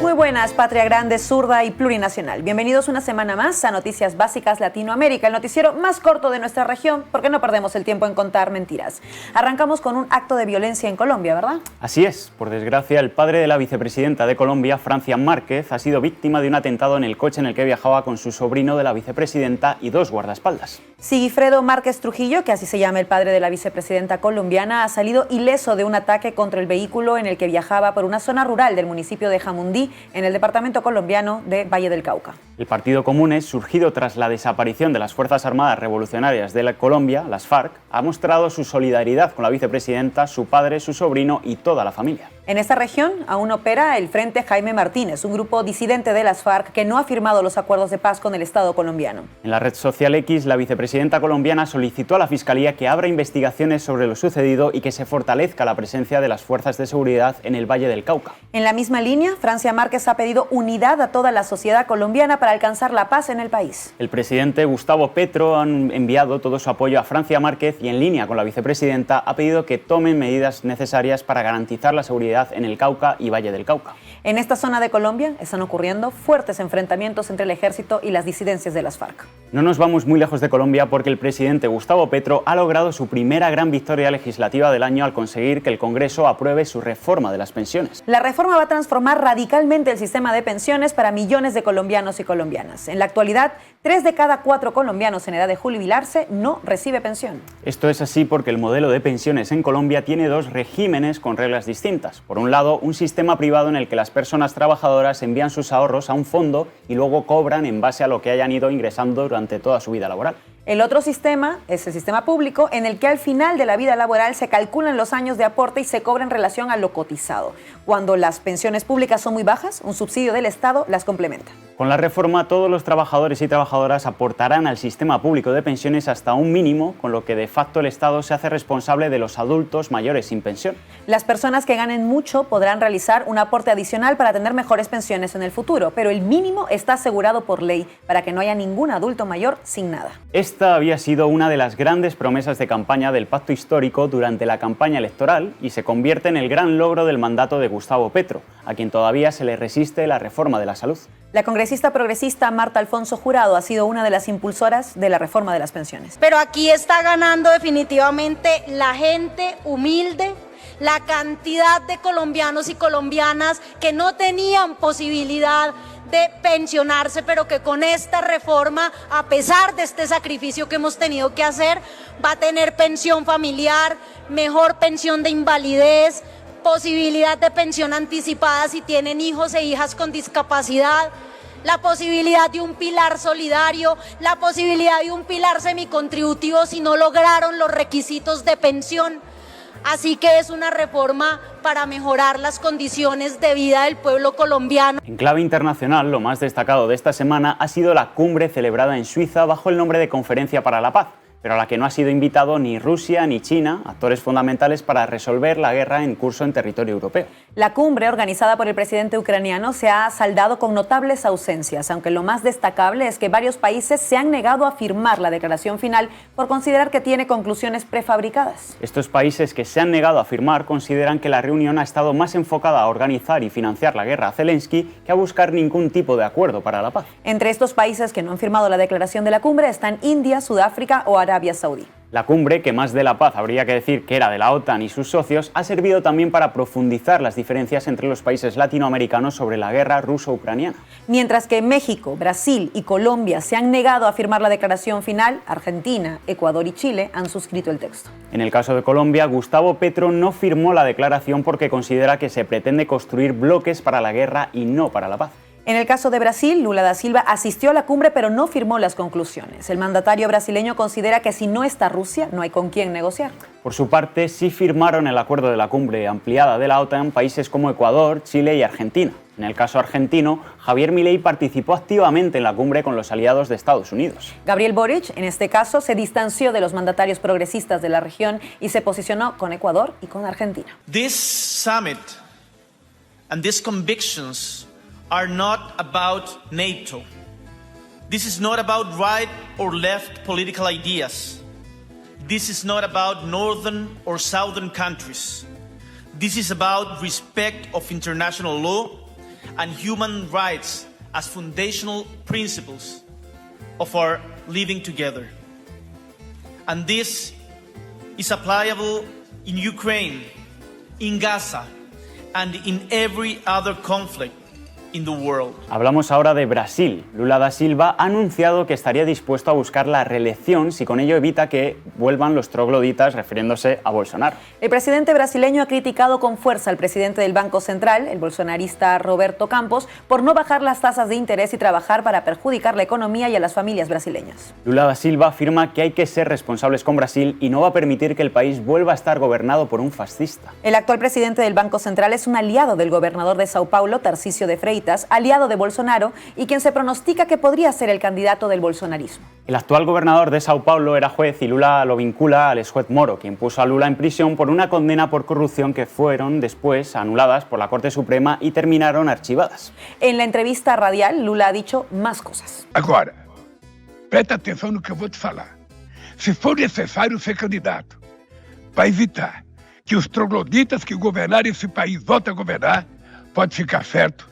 Muy buenas, patria grande, zurda y plurinacional. Bienvenidos una semana más a Noticias Básicas Latinoamérica, el noticiero más corto de nuestra región, porque no perdemos el tiempo en contar mentiras. Arrancamos con un acto de violencia en Colombia, ¿verdad? Así es. Por desgracia, el padre de la vicepresidenta de Colombia, Francia Márquez, ha sido víctima de un atentado en el coche en el que viajaba con su sobrino de la vicepresidenta y dos guardaespaldas. Sigifredo Márquez Trujillo, que así se llama el padre de la vicepresidenta colombiana, ha salido ileso de un ataque contra el vehículo en el que viajaba por una zona rural del municipio de Jamundí, en el departamento colombiano de Valle del Cauca. El Partido Comunes, surgido tras la desaparición de las Fuerzas Armadas Revolucionarias de Colombia, las FARC, ha mostrado su solidaridad con la vicepresidenta, su padre, su sobrino y toda la familia. En esta región aún opera el Frente Jaime Martínez, un grupo disidente de las FARC que no ha firmado los acuerdos de paz con el Estado colombiano. En la red social X, la vicepresidenta colombiana solicitó a la Fiscalía que abra investigaciones sobre lo sucedido y que se fortalezca la presencia de las fuerzas de seguridad en el Valle del Cauca. En la misma línea, Francia Márquez ha pedido unidad a toda la sociedad colombiana para alcanzar la paz en el país. El presidente Gustavo Petro ha enviado todo su apoyo a Francia Márquez y, en línea con la vicepresidenta, ha pedido que tomen medidas necesarias para garantizar la seguridad en el Cauca y Valle del Cauca. En esta zona de Colombia están ocurriendo fuertes enfrentamientos entre el ejército y las disidencias de las FARC. No nos vamos muy lejos de Colombia porque el presidente Gustavo Petro ha logrado su primera gran victoria legislativa del año al conseguir que el Congreso apruebe su reforma de las pensiones. La reforma va a transformar radicalmente el sistema de pensiones para millones de colombianos y colombianas. En la actualidad, 3 de cada 4 colombianos en edad de jubilarse no recibe pensión. Esto es así porque el modelo de pensiones en Colombia tiene dos regímenes con reglas distintas. Por un lado, un sistema privado en el que las personas trabajadoras envían sus ahorros a un fondo y luego cobran en base a lo que hayan ido ingresando durante toda su vida laboral. El otro sistema es el sistema público, en el que al final de la vida laboral se calculan los años de aporte y se cobra en relación a lo cotizado. Cuando las pensiones públicas son muy bajas, un subsidio del Estado las complementa. Con la reforma, todos los trabajadores y trabajadoras aportarán al sistema público de pensiones hasta un mínimo, con lo que de facto el Estado se hace responsable de los adultos mayores sin pensión. Las personas que ganen mucho podrán realizar un aporte adicional para tener mejores pensiones en el futuro, pero el mínimo está asegurado por ley para que no haya ningún adulto mayor sin nada. Esta había sido una de las grandes promesas de campaña del Pacto Histórico durante la campaña electoral y se convierte en el gran logro del mandato de Gustavo Petro, a quien todavía se le resiste la reforma de la salud. La congresista progresista Marta Alfonso Jurado ha sido una de las impulsoras de la reforma de las pensiones. Pero aquí está ganando definitivamente la gente humilde, la cantidad de colombianos y colombianas que no tenían posibilidad de pensionarse, pero que con esta reforma, a pesar de este sacrificio que hemos tenido que hacer, va a tener pensión familiar, mejor pensión de invalidez, posibilidad de pensión anticipada si tienen hijos e hijas con discapacidad, la posibilidad de un pilar solidario, la posibilidad de un pilar semicontributivo si no lograron los requisitos de pensión. Así que es una reforma para mejorar las condiciones de vida del pueblo colombiano. En clave internacional, lo más destacado de esta semana ha sido la cumbre celebrada en Suiza bajo el nombre de Conferencia para la Paz, pero a la que no ha sido invitado ni Rusia ni China, actores fundamentales para resolver la guerra en curso en territorio europeo. La cumbre, organizada por el presidente ucraniano, se ha saldado con notables ausencias, aunque lo más destacable es que varios países se han negado a firmar la declaración final por considerar que tiene conclusiones prefabricadas. Estos países que se han negado a firmar consideran que la reunión ha estado más enfocada a organizar y financiar la guerra a Zelensky que a buscar ningún tipo de acuerdo para la paz. Entre estos países que no han firmado la declaración de la cumbre están India, Sudáfrica o Arabia Saudí. La cumbre, que más de la paz habría que decir que era de la OTAN y sus socios, ha servido también para profundizar las diferencias entre los países latinoamericanos sobre la guerra ruso-ucraniana. Mientras que México, Brasil y Colombia se han negado a firmar la declaración final, Argentina, Ecuador y Chile han suscrito el texto. En el caso de Colombia, Gustavo Petro no firmó la declaración porque considera que se pretende construir bloques para la guerra y no para la paz. En el caso de Brasil, Lula da Silva asistió a la cumbre pero no firmó las conclusiones. El mandatario brasileño considera que si no está Rusia, no hay con quién negociar. Por su parte, sí firmaron el acuerdo de la cumbre ampliada de la OTAN países como Ecuador, Chile y Argentina. En el caso argentino, Javier Milei participó activamente en la cumbre con los aliados de Estados Unidos. Gabriel Boric, en este caso, se distanció de los mandatarios progresistas de la región y se posicionó con Ecuador y con Argentina. This summit and these convictions are not about NATO. This is not about right or left political ideas. This is not about northern or southern countries. This is about respect of international law and human rights as foundational principles of our living together. And this is applicable in Ukraine, in Gaza, and in every other conflict in the world. Hablamos ahora de Brasil. Lula da Silva ha anunciado que estaría dispuesto a buscar la reelección si con ello evita que vuelvan los trogloditas, refiriéndose a Bolsonaro. El presidente brasileño ha criticado con fuerza al presidente del Banco Central, el bolsonarista Roberto Campos, por no bajar las tasas de interés y trabajar para perjudicar la economía y a las familias brasileñas. Lula da Silva afirma que hay que ser responsables con Brasil y no va a permitir que el país vuelva a estar gobernado por un fascista. El actual presidente del Banco Central es un aliado del gobernador de Sao Paulo, Tarcísio de Freitas, aliado de Bolsonaro y quien se pronostica que podría ser el candidato del bolsonarismo. El actual gobernador de Sao Paulo era juez y Lula lo vincula al exjuez Moro, quien puso a Lula en prisión por una condena por corrupción que fueron después anuladas por la Corte Suprema y terminaron archivadas. En la entrevista radial, Lula ha dicho más cosas. Agora, presta atenção no que eu vou te falar. Se for necessário ser candidato para evitar que os trogloditas que governarem esse país voltem a governar, pode ficar certo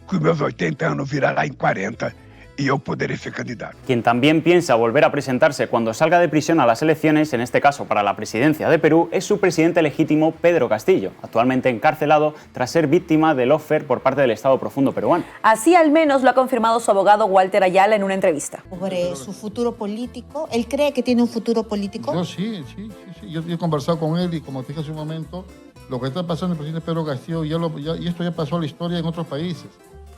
que os meus 80 anos virará em 40 y yo poderé ser candidato. Quien también piensa volver a presentarse cuando salga de prisión a las elecciones, en este caso para la presidencia de Perú, es su presidente legítimo Pedro Castillo, actualmente encarcelado tras ser víctima del lawfare por parte del Estado Profundo peruano. Así al menos lo ha confirmado su abogado Walter Ayala en una entrevista. Sobre su futuro político, ¿él cree que tiene un futuro político? Yo sí. Yo he conversado con él y como te dije hace un momento, lo que está pasando el presidente Pedro Castillo, y esto ya pasó a la historia en otros países.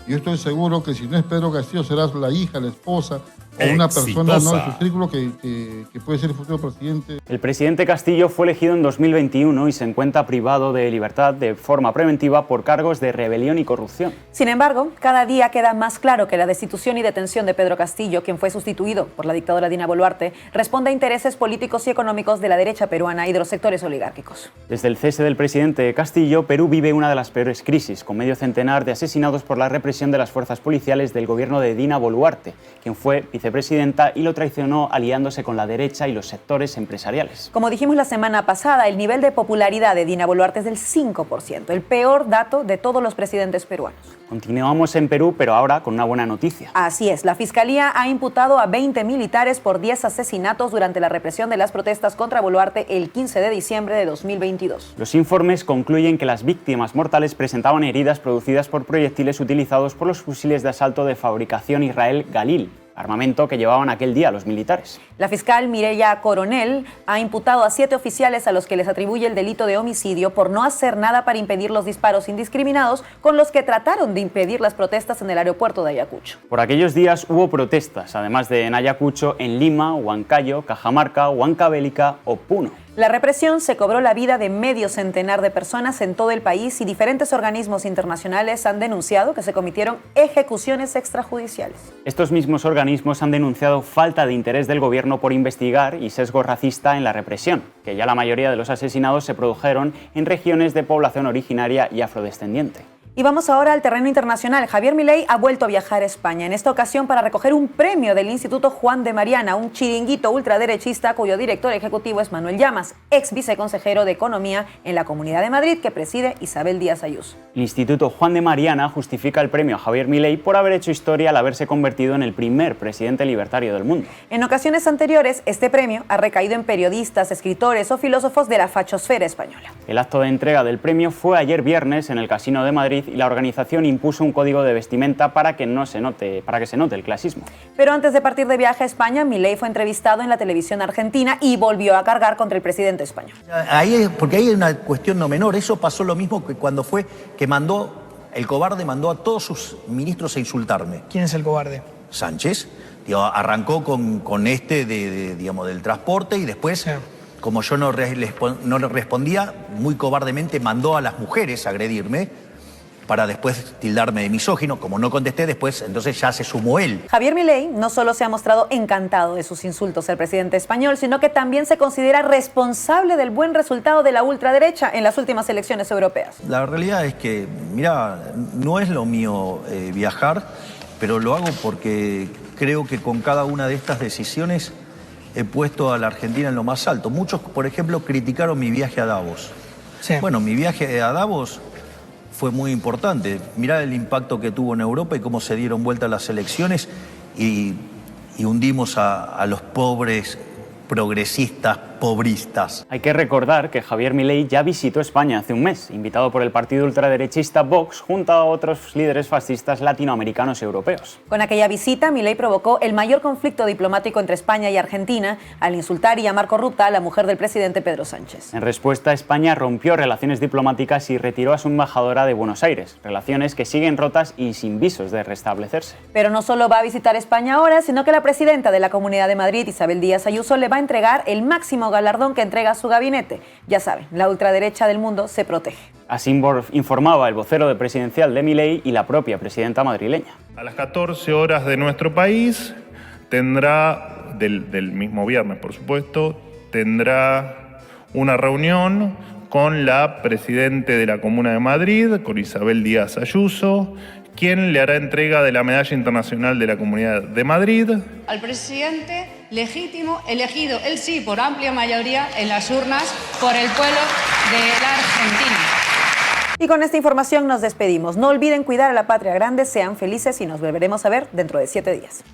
Yo estoy seguro que si no es Pedro Castillo, será la hija, la esposa o una persona no de su círculo que puede ser el futuro presidente. El presidente Castillo fue elegido en 2021 y se encuentra privado de libertad de forma preventiva por cargos de rebelión y corrupción. Sin embargo, cada día queda más claro que la destitución y detención de Pedro Castillo, quien fue sustituido por la dictadora Dina Boluarte, responde a intereses políticos y económicos de la derecha peruana y de los sectores oligárquicos. Desde el cese del presidente Castillo, Perú vive una de las peores crisis, con medio centenar de asesinados por la represión de las fuerzas policiales del gobierno de Dina Boluarte, quien fue vicepresidenta y lo traicionó aliándose con la derecha y los sectores empresariales. Como dijimos la semana pasada, el nivel de popularidad de Dina Boluarte es del 5%, el peor dato de todos los presidentes peruanos. Continuamos en Perú, pero ahora con una buena noticia. Así es, la Fiscalía ha imputado a 20 militares por 10 asesinatos durante la represión de las protestas contra Boluarte el 15 de diciembre de 2022. Los informes concluyen que las víctimas mortales presentaban heridas producidas por proyectiles utilizados por los fusiles de asalto de fabricación Israel Galil, armamento que llevaban aquel día los militares. La fiscal Mireya Coronel ha imputado a 7 oficiales a los que les atribuye el delito de homicidio por no hacer nada para impedir los disparos indiscriminados con los que trataron de impedir las protestas en el aeropuerto de Ayacucho. Por aquellos días hubo protestas, además de en Ayacucho, en Lima, Huancayo, Cajamarca, Huancavelica o Puno. La represión se cobró la vida de medio centenar de personas en todo el país y diferentes organismos internacionales han denunciado que se cometieron ejecuciones extrajudiciales. Estos mismos organismos han denunciado falta de interés del gobierno por investigar y sesgo racista en la represión, que ya la mayoría de los asesinados se produjeron en regiones de población originaria y afrodescendiente. Y vamos ahora al terreno internacional. Javier Milei ha vuelto a viajar a España, en esta ocasión para recoger un premio del Instituto Juan de Mariana, un chiringuito ultraderechista cuyo director ejecutivo es Manuel Llamas, ex viceconsejero de Economía en la Comunidad de Madrid que preside Isabel Díaz Ayuso. El Instituto Juan de Mariana justifica el premio a Javier Milei por haber hecho historia al haberse convertido en el primer presidente libertario del mundo. En ocasiones anteriores, este premio ha recaído en periodistas, escritores o filósofos de la fachosfera española. El acto de entrega del premio fue ayer viernes en el Casino de Madrid y la organización impuso un código de vestimenta para que se note el clasismo. Pero antes de partir de viaje a España, Milei fue entrevistado en la televisión argentina y volvió a cargar contra el presidente español. Porque ahí hay una cuestión no menor. Eso pasó lo mismo que cuando fue que el cobarde mandó a todos sus ministros a insultarme. ¿Quién es el cobarde? Sánchez. Arrancó con del transporte y después... Sí. Como yo no le respondía, muy cobardemente mandó a las mujeres a agredirme para después tildarme de misógino. Como no contesté después, entonces ya se sumó él. Javier Milei no solo se ha mostrado encantado de sus insultos al presidente español, sino que también se considera responsable del buen resultado de la ultraderecha en las últimas elecciones europeas. La realidad es que, mira, no es lo mío viajar, pero lo hago porque creo que con cada una de estas decisiones he puesto a la Argentina en lo más alto. Muchos, por ejemplo, criticaron mi viaje a Davos. Sí. Bueno, mi viaje a Davos fue muy importante. Mirá el impacto que tuvo en Europa y cómo se dieron vuelta las elecciones y hundimos a los pobres progresistas, pobristas. Hay que recordar que Javier Milei ya visitó España hace un mes, invitado por el partido ultraderechista Vox junto a otros líderes fascistas latinoamericanos y europeos. Con aquella visita, Milei provocó el mayor conflicto diplomático entre España y Argentina al insultar y llamar corrupta a la mujer del presidente Pedro Sánchez. En respuesta, España rompió relaciones diplomáticas y retiró a su embajadora de Buenos Aires, relaciones que siguen rotas y sin visos de restablecerse. Pero no solo va a visitar España ahora, sino que la presidenta de la Comunidad de Madrid, Isabel Díaz Ayuso, le va a entregar el máximo galardón que entrega su gabinete. Ya saben, la ultraderecha del mundo se protege. Así informaba el vocero presidencial de Milei y la propia presidenta madrileña. A las 14 horas de nuestro país tendrá, del mismo viernes por supuesto, tendrá una reunión con la presidenta de la Comuna de Madrid, con Isabel Díaz Ayuso, quien le hará entrega de la Medalla Internacional de la Comunidad de Madrid. Al presidente legítimo, elegido, él sí, por amplia mayoría en las urnas, por el pueblo de la Argentina. Y con esta información nos despedimos. No olviden cuidar a la patria grande, sean felices y nos volveremos a ver dentro de 7 días.